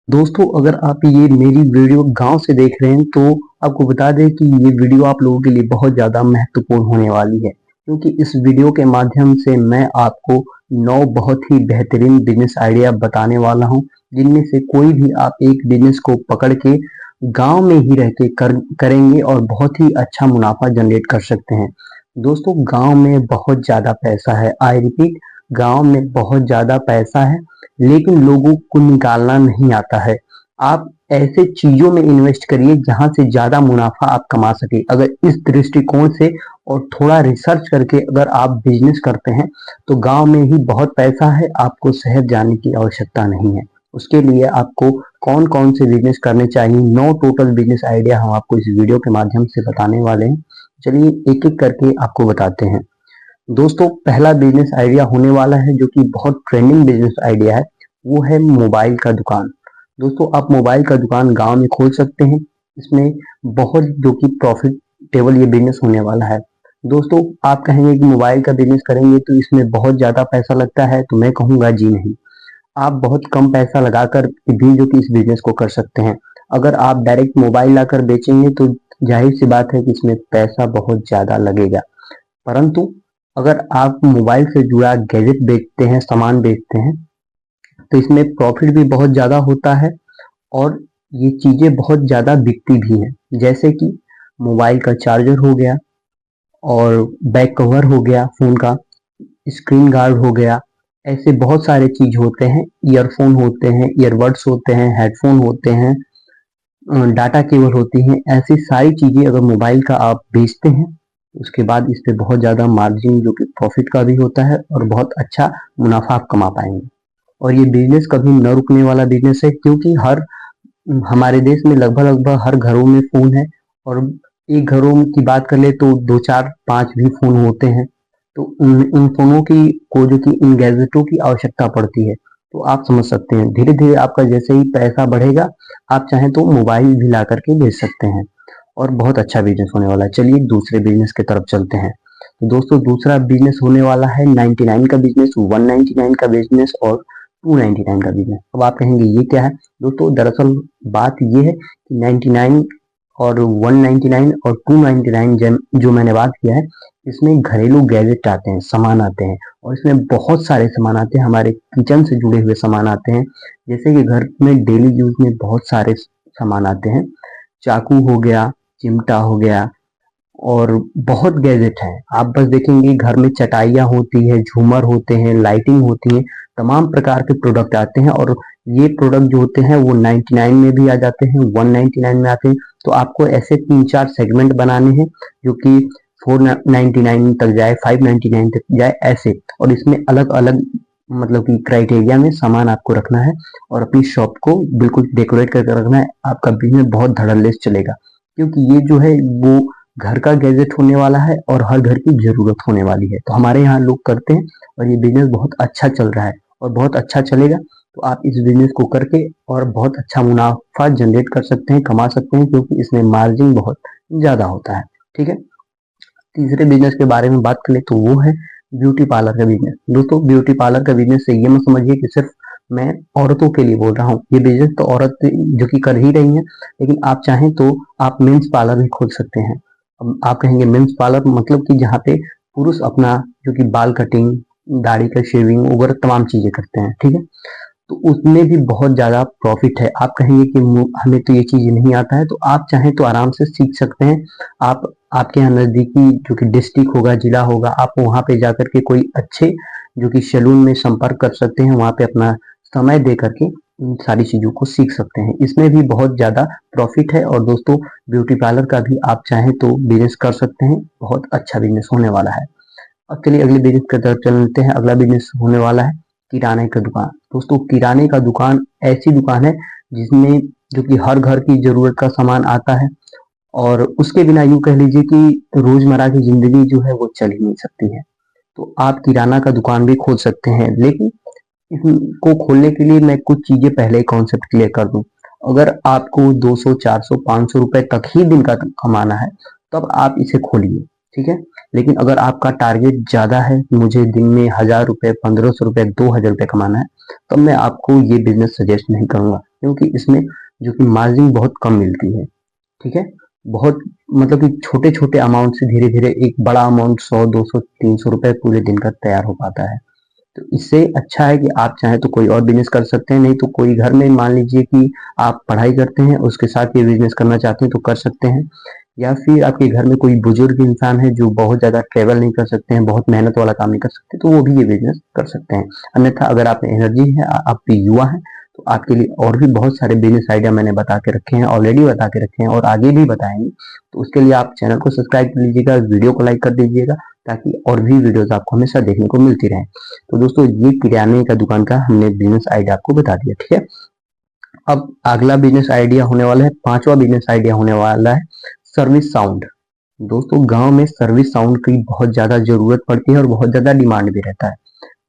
दोस्तों, अगर आप ये मेरी वीडियो गाँव से देख रहे हैं तो आपको बता दें कि ये वीडियो आप लोगों के लिए बहुत ज़्यादा महत्वपूर्ण होने वाली है, क्योंकि इस वीडियो के माध्यम से मैं आपको 9 बहुत ही बेहतरीन बिज़नेस आइडिया बताने वाला हूँ, जिनमें से कोई भी आप एक बिज़नेस को पकड़ के गाँव में ही रह के करेंगे और बहुत ही अच्छा मुनाफ़ा जनरेट कर सकते हैं। दोस्तों, गाँव में बहुत ज़्यादा पैसा है। आई रिपीट, गाँव में बहुत ज़्यादा पैसा है, लेकिन लोगों को निकालना नहीं आता है। आप ऐसे चीज़ों में इन्वेस्ट करिए जहाँ से ज़्यादा मुनाफ़ा आप कमा सकें। अगर इस दृष्टिकोण से और थोड़ा रिसर्च करके अगर आप बिज़नेस करते हैं, तो गाँव में ही बहुत पैसा है, आपको शहर जाने की आवश्यकता नहीं है। उसके लिए आपको कौन-कौन से बिज़नेस करने चाहिए, 9 टोटल बिज़नेस आइडिया हम आपको इस वीडियो के माध्यम से बताने वाले हैं। चलिए एक-एक करके आपको बताते हैं। दोस्तों, पहला बिज़नेस आइडिया होने वाला है जो कि बहुत ट्रेंडिंग बिज़नेस आइडिया है, वो है मोबाइल का दुकान। दोस्तों, आप मोबाइल का दुकान गाँव में खोल सकते हैं। इसमें बहुत जो कि प्रॉफिटेबल ये बिज़नेस होने वाला है। दोस्तों, आप कहेंगे कि मोबाइल का बिज़नेस करेंगे तो इसमें बहुत ज़्यादा पैसा लगता है, तो मैं कहूँगा जी नहीं। आप बहुत कम पैसा लगाकर भी जो कि इस बिज़नेस को कर सकते हैं। अगर आप डायरेक्ट मोबाइल लाकर बेचेंगे तो ज़ाहिर-सी बात है कि इसमें पैसा बहुत ज़्यादा लगेगा। परंतु अगर आप मोबाइल से जुड़ा गैजेट बेचते हैं, सामान बेचते हैं, तो इसमें प्रॉफिट भी बहुत ज़्यादा होता है और ये चीज़ें बहुत ज़्यादा बिकती भी हैं। जैसे कि मोबाइल का चार्जर हो गया और बैक कवर हो गया फ़ोन का, स्क्रीन गार्ड हो गया, ऐसे बहुत सारे चीज़ होते हैं, ईयरफ़ोन होते हैं, ईयरबड्स होते हैं, हेडफ़ोन होते हैं, डाटा केबल होती हैं। ऐसी सारी चीज़ें अगर मोबाइल का आप बेचते हैं, उसके बाद इस पे बहुत ज़्यादा मार्जिन जो कि प्रॉफिट का भी होता है और बहुत अच्छा मुनाफ़ा आप कमा पाएँगे। और ये बिज़नेस कभी न रुकने वाला बिज़नेस है, क्योंकि हमारे देश में लगभग-लगभग हर घरों में फ़ोन है और एक घरों की बात कर ले तो 2, 4, 5 भी फ़ोन होते हैं। तो इन फ़ोनों की को जो कि इन गैजेटों की आवश्यकता पड़ती है। तो आप समझ सकते हैं, धीरे-धीरे आपका जैसे ही पैसा बढ़ेगा, आप चाहें तो मोबाइल भी ला कर के बेच सकते हैं और बहुत अच्छा बिज़नेस होने वाला है। चलिए दूसरे बिज़नेस की तरफ चलते हैं। तो दोस्तों, दूसरा बिज़नेस होने वाला है 99 का बिज़नेस, 199 का बिज़नेस और 299 का बिज़नेस। अब आप कहेंगे ये क्या है? दोस्तों, दरअसल बात ये है कि 99 और 199 और 299 जो मैंने बात किया है, इसमें घरेलू गैजेट आते हैं, सामान आते हैं और इसमें बहुत सारे सामान आते हैं, हमारे किचन से जुड़े हुए सामान आते हैं। जैसे कि घर में डेली यूज़ में बहुत सारे सामान आते हैं। चाकू हो गया, चिमटा हो गया और बहुत गैजेट हैं। आप बस देखेंगे घर में चटाइयाँ होती है, झूमर होते हैं, लाइटिंग होती है, तमाम प्रकार के प्रोडक्ट आते हैं और ये प्रोडक्ट जो होते हैं वो 99 में भी आ जाते हैं, 199 में आते हैं। तो आपको ऐसे 3-4 सेगमेंट बनाने हैं जो कि 499 तक जाए, 599 तक जाए ऐसे, और इसमें अलग-अलग मतलब कि क्राइटेरिया में सामान आपको रखना है और अपनी शॉप को बिल्कुल डेकोरेट करके रखना है। आपका बिज़नेस बहुत धड़ल्ले से चलेगा, क्योंकि ये जो है वो घर का गैजेट होने वाला है और हर घर की ज़रूरत होने वाली है। तो हमारे यहाँ लोग करते हैं और ये बिज़नेस बहुत अच्छा चल रहा है और बहुत अच्छा चलेगा। तो आप इस बिज़नेस को करके और बहुत अच्छा मुनाफ़ा जनरेट कर सकते हैं, कमा सकते हैं, क्योंकि इसमें मार्जिन बहुत ज़्यादा होता है। ठीक है? तीसरे बिज़नेस के बारे में बात करें तो वो है ब्यूटी पार्लर का बिज़नेस। दोस्तों, ब्यूटी पार्लर का बिज़नेस से ये मत समझिए कि सिर्फ़ मैं औरतों के लिए बोल रहा हूँ। ये बिज़नेस तो औरत जो कि कर ही रही हैं, लेकिन आप चाहें तो आप मेंस पार्लर भी खोल सकते हैं। अब आप कहेंगे मेंस पार्लर मतलब कि जहाँ पे पुरुष अपना जो कि बाल कटिंग, दाढ़ी का शेविंग वगैरह तमाम चीज़ें करते हैं। ठीक है? तो उसमें भी बहुत ज़्यादा प्रॉफिट है। आप कहेंगे कि हमें तो ये चीज़ नहीं आता है, तो आप चाहें तो आराम से सीख सकते हैं। आप आपके यहाँ नज़दीकी जो कि डिस्ट्रिक्ट होगा, जिला होगा, आप वहाँ पे जाकर के कोई अच्छे जो कि सैलून में संपर्क कर सकते हैं, वहाँ पे अपना समय दे करके इन सारी चीज़ों को सीख सकते हैं। इसमें भी बहुत ज़्यादा प्रॉफिट है और दोस्तों, ब्यूटी पार्लर का भी आप चाहें तो बिज़नेस कर सकते हैं, बहुत अच्छा बिज़नेस होने वाला है। अब चलिए अगले बिज़नेस की तरफ चलते हैं। अगला बिज़नेस होने वाला है किराने का दुकान। दोस्तों, किराने का दुकान ऐसी दुकान है जिसमें जो कि हर घर की ज़रूरत का सामान आता है और उसके बिना यूँ कह लीजिए कि रोज़मर्रा की ज़िंदगी जो है वो चल ही नहीं सकती है। तो आप किराना का दुकान भी खोल सकते हैं, लेकिन इसको खोलने के लिए मैं कुछ चीज़ें पहले ही कॉन्सेप्ट क्लियर कर दूँ। अगर आपको 200, 400, 500 रुपए तक ही दिन का कमाना है, तब आप इसे खोलिए, ठीक है? लेकिन अगर आपका टारगेट ज़्यादा है कि मुझे दिन में 1000 रुपए, 1500 रुपए, 2000 रुपए कमाना है, तब मैं आपको ये बिजनेस सजेस्ट नहीं करूंगा, क्योंकि इसमें जो कि मार्जिन बहुत कम मिलती है। ठीक है, बहुत मतलब कि छोटे छोटे अमाउंट से धीरे धीरे एक बड़ा अमाउंट 100 200 300 रुपए पूरे दिन का तैयार हो पाता है। तो इससे अच्छा है कि आप चाहें तो कोई और बिजनेस कर सकते हैं, नहीं तो कोई घर में मान लीजिए कि आप पढ़ाई करते हैं, उसके साथ ये बिजनेस करना चाहते हैं तो कर सकते हैं। या फिर आपके घर में कोई बुजुर्ग इंसान है जो बहुत ज्यादा ट्रेवल नहीं कर सकते हैं, बहुत मेहनत वाला काम नहीं कर सकते, तो वो भी ये बिजनेस कर सकते हैं। अन्यथा अगर आप में एनर्जी है, आप भी युवा हैं, तो आपके लिए और भी बहुत सारे बिजनेस आइडिया मैंने बता के रखे हैं, ऑलरेडी बता के रखे हैं और आगे भी बताएंगे। तो उसके लिए आप चैनल को सब्सक्राइब कर लीजिएगा, वीडियो को लाइक कर दीजिएगा, ताकि और भी वीडियोस आपको हमेशा देखने को मिलती रहे। तो दोस्तों, ये किराने का दुकान का हमने बिजनेस आइडिया आपको बता दिया। ठीक है, अब अगला बिजनेस आइडिया होने वाला है, पांचवा बिजनेस आइडिया होने वाला है सर्विस साउंड। दोस्तों, गांव में सर्विस साउंड की बहुत ज्यादा जरूरत पड़ती है और बहुत ज्यादा डिमांड भी रहता है।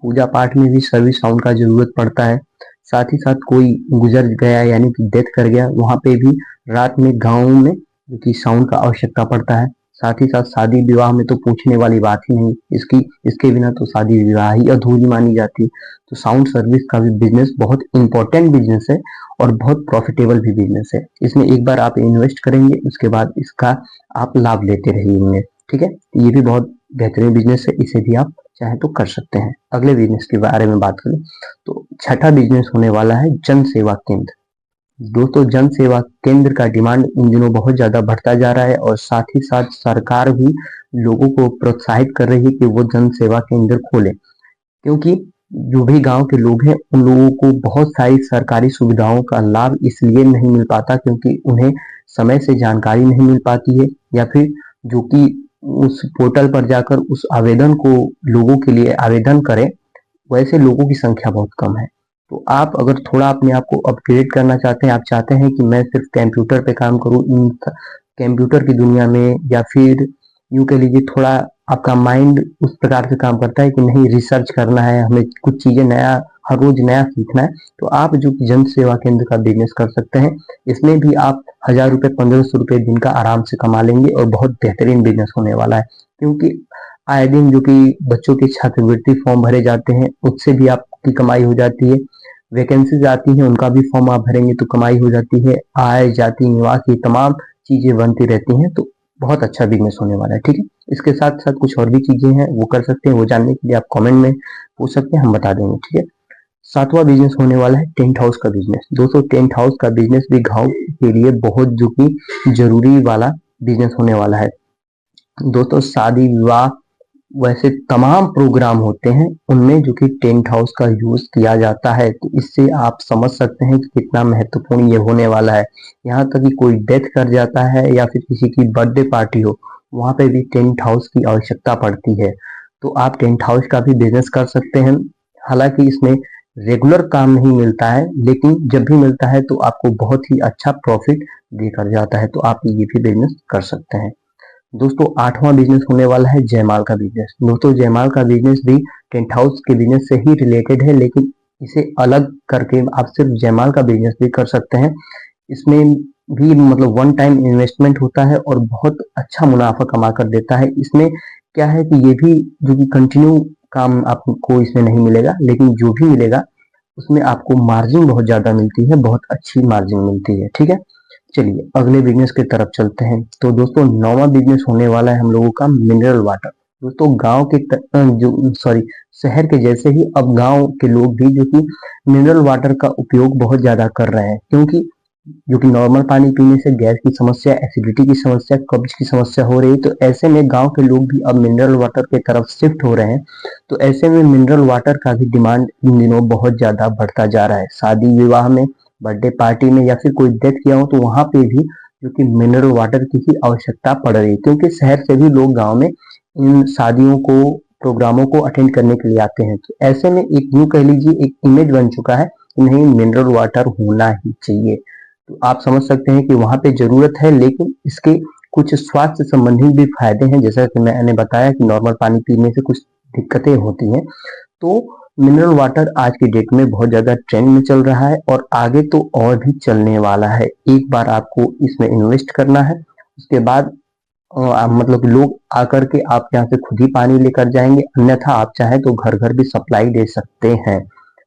पूजा पाठ में भी सर्विस साउंड का जरूरत पड़ता है। साथ ही साथ कोई गुजर गया यानी कि डेथ कर गया, वहां पे भी रात में गाँव में जो कि साउंड का आवश्यकता पड़ता है। साथ ही साथ शादी विवाह में तो पूछने वाली बात ही नहीं, इसके बिना तो शादी विवाह ही अधूरी मानी जाती है। तो साउंड सर्विस का भी बिजनेस बहुत इंपॉर्टेंट बिजनेस है और बहुत प्रॉफिटेबल भी बिजनेस है। इसमें एक बार आप इन्वेस्ट करेंगे, उसके बाद इसका आप लाभ लेते रहेंगे। ठीक है, ये भी बहुत बेहतरीन बिजनेस है, इसे भी आप चाहे तो कर सकते हैं। अगले बिजनेस के बारे में बात करें तो छठा बिजनेस होने वाला है जन सेवा केंद्र। दोस्तों, जन सेवा केंद्र का डिमांड इन दिनों बहुत ज्यादा बढ़ता जा रहा है और साथ ही साथ सरकार भी लोगों को प्रोत्साहित कर रही है कि वो जन सेवा केंद्र खोले, क्योंकि जो भी गांव के लोग हैं उन लोगों को बहुत सारी सरकारी सुविधाओं का लाभ इसलिए नहीं मिल पाता क्योंकि उन्हें समय से जानकारी नहीं मिल पाती है, या फिर जो कि उस पोर्टल पर जाकर उस आवेदन को लोगों के लिए आवेदन करें, वैसे लोगों की संख्या बहुत कम है। तो आप अगर थोड़ा अपने आप को अपग्रेड करना चाहते हैं, आप चाहते हैं कि मैं सिर्फ कंप्यूटर पे काम करूं, कंप्यूटर की दुनिया में, या फिर यूं कह लीजिए थोड़ा आपका माइंड उस प्रकार से काम करता है कि नहीं रिसर्च करना है, हमें कुछ चीजें नया हर रोज नया सीखना है, तो आप जो जन सेवा केंद्र का बिजनेस कर सकते हैं। इसमें भी आप 1000 रुपए 1500 रुपए दिन का आराम से कमा लेंगे और बहुत बेहतरीन बिजनेस होने वाला है। क्योंकि आए दिन जो कि बच्चों के छात्रवृत्ति फॉर्म भरे जाते हैं, उससे भी आपकी कमाई हो जाती है। वैकेंसीज आती हैं, उनका भी फॉर्म आप भरेंगे तो कमाई हो जाती है। आय जाति निवास ये तमाम चीजें बनती रहती हैं, तो बहुत अच्छा बिजनेस होने वाला है। ठीक है, इसके साथ साथ कुछ और भी चीजें हैं, वो कर सकते हैं। वो जानने के लिए आप कमेंट में पूछ सकते हैं, हम बता देंगे। ठीक है, सातवां बिजनेस होने वाला है टेंट हाउस का बिजनेस। दोस्तों, टेंट हाउस का बिजनेस भी गांव के लिए बहुत जो कि जरूरी वाला बिजनेस होने वाला है। दोस्तों, शादी विवाह वैसे तमाम प्रोग्राम होते हैं, उनमें जो कि टेंट हाउस का यूज किया जाता है। तो इससे आप समझ सकते हैं कि कितना महत्वपूर्ण ये होने वाला है। यहाँ तक कि कोई डेथ कर जाता है या फिर किसी की बर्थडे पार्टी हो, वहां पे भी टेंट हाउस की आवश्यकता पड़ती है। तो आप टेंट हाउस का भी बिजनेस कर सकते हैं। हालांकि इसमें रेगुलर काम नहीं मिलता है, लेकिन जब भी मिलता है तो आपको बहुत ही अच्छा प्रॉफिट देकर जाता है, तो आप ये भी बिजनेस कर सकते हैं। दोस्तों, आठवां बिजनेस होने वाला है जयमाल का बिजनेस। दोस्तों, जयमाल का बिजनेस भी टेंट हाउस के बिजनेस से ही रिलेटेड है, लेकिन इसे अलग करके आप सिर्फ जयमाल का बिजनेस भी कर सकते हैं। इसमें भी मतलब वन टाइम इन्वेस्टमेंट होता है और बहुत अच्छा मुनाफा कमा कर देता है। इसमें क्या है कि ये भी जो कि कंटिन्यू काम आपको इसमें नहीं मिलेगा, लेकिन जो भी मिलेगा उसमें आपको मार्जिन बहुत ज्यादा मिलती है, बहुत अच्छी मार्जिन मिलती है। ठीक है, चलिए अगले बिजनेस की तरफ चलते हैं। तो दोस्तों, नौवां बिजनेस होने वाला है हम लोगों का मिनरल वाटर। दोस्तों, गांव के जो सॉरी शहर के जैसे ही अब गांव के लोग भी जो कि मिनरल वाटर का उपयोग बहुत ज्यादा कर रहे हैं, क्योंकि जो कि नॉर्मल पानी पीने से गैस की समस्या, एसिडिटी की समस्या, कब्ज की समस्या हो रही है। तो ऐसे में गांव के लोग भी अब मिनरल वाटर की तरफ शिफ्ट हो रहे हैं। तो ऐसे में मिनरल वाटर का भी डिमांड इन दिनों बहुत ज्यादा बढ़ता जा रहा है। शादी विवाह में, बर्थडे पार्टी में, या फिर कोई डेथ किया हो तो वहां पे भी जो कि मिनरल वाटर की ही आवश्यकता पड़ रही है, क्योंकि शहर से भी लोग गांव में इन शादियों को, प्रोग्रामों को अटेंड करने के लिए आते हैं। तो ऐसे में एक यूं कह लीजिए एक इमेज बन चुका है कि नहीं, मिनरल वाटर होना ही चाहिए। तो आप समझ सकते हैं कि वहां पे जरूरत है, लेकिन इसके कुछ स्वास्थ्य संबंधी भी फायदे हैं। जैसा कि मैंने बताया कि नॉर्मल पानी पीने से कुछ दिक्कतें होती हैं, तो मिनरल वाटर आज की डेट में बहुत ज्यादा ट्रेंड में चल रहा है और आगे तो और भी चलने वाला है। एक बार आपको इसमें इन्वेस्ट करना है, उसके बाद मतलब लोग आकर के आप यहाँ से खुद ही पानी लेकर जाएंगे, अन्यथा आप चाहे तो घर घर भी सप्लाई दे सकते हैं।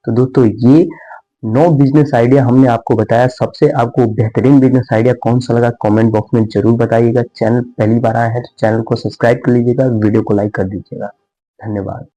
तो दोस्तों ये 9 बिजनेस आइडिया हमने आपको बताया। सबसे आपको बेहतरीन बिजनेस आइडिया कौन सा लगा कमेंट बॉक्स में जरूर बताइएगा। चैनल पहली बार आया है तो चैनल को सब्सक्राइब कर लीजिएगा, वीडियो को लाइक कर दीजिएगा। धन्यवाद।